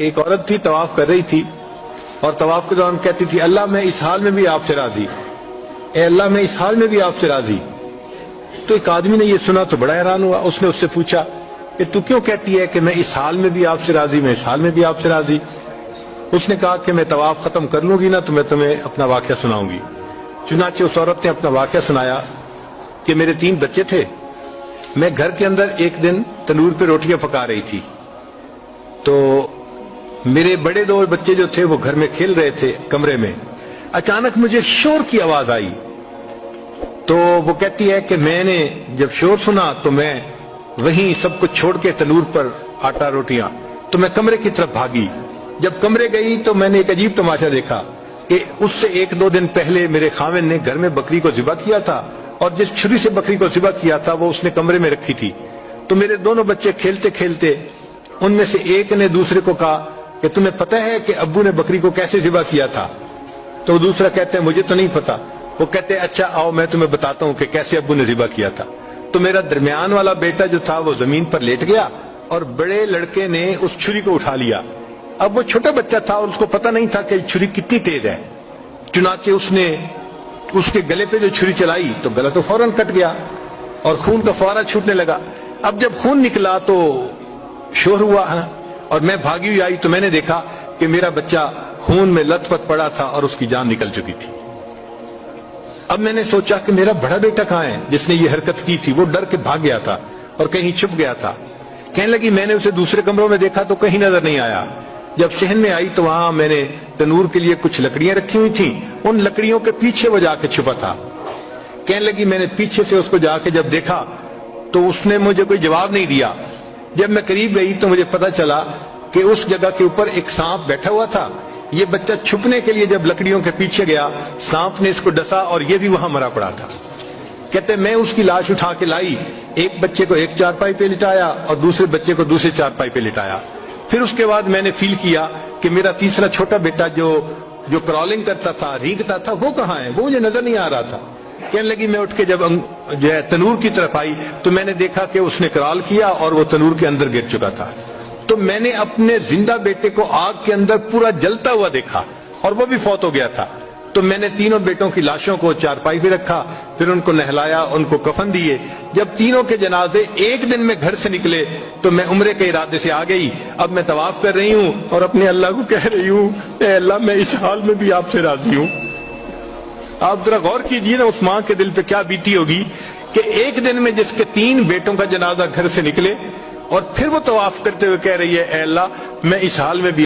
ایک عورت تھی طواف کر رہی تھی اور طواف کے دوران کہتی تھی اللہ میں اس حال میں بھی آپ سے راضی، اے اللہ میں اس حال میں بھی آپ سے راضی۔ تو ایک آدمی نے یہ سنا تو بڑا حیران ہوا، اس نے اس سے پوچھا کہ تو کیوں کہتی ہے کہ میں اس حال میں بھی آپ سے راضی، میں اس حال میں بھی آپ سے راضی؟ اس نے کہا کہ میں طواف ختم کر لوں گی نا تو میں تمہیں اپنا واقعہ سناؤں گی۔ چنانچہ اس عورت نے اپنا واقعہ سنایا کہ میرے 3 بچے تھے، میں گھر کے اندر ایک دن تنور پہ روٹیاں پکا رہی تھی تو میرے بڑے 2 بچے جو تھے وہ گھر میں کھیل رہے تھے کمرے میں، اچانک مجھے شور کی آواز آئی تو وہ کہتی ہے کہ میں نے جب شور سنا تو میں وہیں سب کچھ چھوڑ کے تنور پر آٹا روٹیاں تو میں کمرے کی طرف بھاگی۔ جب کمرے گئی تو میں نے ایک عجیب تماشا دیکھا کہ اس سے 1-2 دن پہلے میرے خاوند نے گھر میں بکری کو ذبح کیا تھا اور جس چھری سے بکری کو ذبح کیا تھا وہ اس نے کمرے میں رکھی تھی۔ تو میرے دونوں بچے کھیلتے کھیلتے ان میں سے ایک نے دوسرے کو کہا کہ تمہیں پتہ ہے کہ ابو نے بکری کو کیسے ذبح کیا تھا؟ تو دوسرا کہتا ہے مجھے تو نہیں پتا۔ وہ کہتے ہیں اچھا آؤ میں تمہیں بتاتا ہوں کہ کیسے ابو نے ذبح کیا تھا۔ تو میرا درمیان والا بیٹا جو تھا وہ زمین پر لیٹ گیا اور بڑے لڑکے نے اس چھری کو اٹھا لیا۔ اب وہ چھوٹا بچہ تھا اور اس کو پتہ نہیں تھا کہ چھری کتنی تیز ہے، چنانچہ اس نے اس کے گلے پہ جو چھری چلائی تو گلا تو فوراً کٹ گیا اور خون کا فوارہ چھوٹنے لگا۔ اب جب خون نکلا تو شور ہوا اور میں بھاگی ہوئی آئی تو میں نے دیکھا کہ میرا بچہ خون میں لت پت پڑا تھا اور اس کی جان نکل چکی تھی۔ اب میں نے سوچا کہ میرا بڑا بیٹا کہاں ہے جس نے یہ حرکت کی تھی؟ وہ ڈر کے بھاگ گیا تھا اور کہیں چھپ گیا تھا۔ کہنے لگی میں نے اسے دوسرے کمروں میں دیکھا تو کہیں نظر نہیں آیا۔ جب صحن میں آئی تو وہاں میں نے تنور کے لیے کچھ لکڑیاں رکھی ہوئی تھیں، ان لکڑیوں کے پیچھے وہ جا کے چھپا تھا۔ کہنے لگی میں نے پیچھے سے اس کو جا کے جب دیکھا تو اس نے مجھے کوئی جواب نہیں دیا۔ جب میں قریب گئی تو مجھے پتا چلا کہ اس جگہ کے اوپر ایک سانپ بیٹھا ہوا تھا۔ یہ بچہ چھپنے کے لیے جب لکڑیوں کے پیچھے گیا سانپ نے اس کو ڈسا اور یہ بھی وہاں مرا پڑا تھا۔ کہتے میں اس کی لاش اٹھا کے لائی، ایک بچے کو ایک چارپائی پہ لٹایا اور دوسرے بچے کو دوسرے چارپائی پہ لٹایا۔ پھر اس کے بعد میں نے فیل کیا کہ میرا تیسرا چھوٹا بیٹا جو کرالنگ کرتا تھا، رینگتا تھا، وہ کہاں ہے؟ وہ مجھے نظر نہیں آ رہا تھا۔ کہنے لگی میں اٹھ کے جب جو ہے تنور کی طرف آئی تو میں نے دیکھا کہ اس نے کرال کیا اور وہ تنور کے اندر گر چکا تھا۔ تو میں نے اپنے زندہ بیٹے کو آگ کے اندر پورا جلتا ہوا دیکھا اور وہ بھی فوت ہو گیا تھا۔ تو میں نے تینوں بیٹوں کی لاشوں کو چارپائی پہ رکھا، پھر ان کو نہلایا، ان کو کفن دیے۔ جب تینوں کے جنازے ایک دن میں گھر سے نکلے تو میں عمرے کے ارادے سے آ گئی۔ اب میں طواف کر رہی ہوں اور اپنے اللہ کو کہہ رہی ہوں اے اللہ میں اس حال میں بھی آپ سے راضی ہوں۔ آپ ذرا غور کیجئے نا اس ماں کے دل پہ کیا بیتی ہوگی کہ ایک دن میں جس کے 3 بیٹوں کا جنازہ گھر سے نکلے اور پھر وہ طواف کرتے ہوئے کہہ رہی ہے اے اللہ میں اس حال میں بھی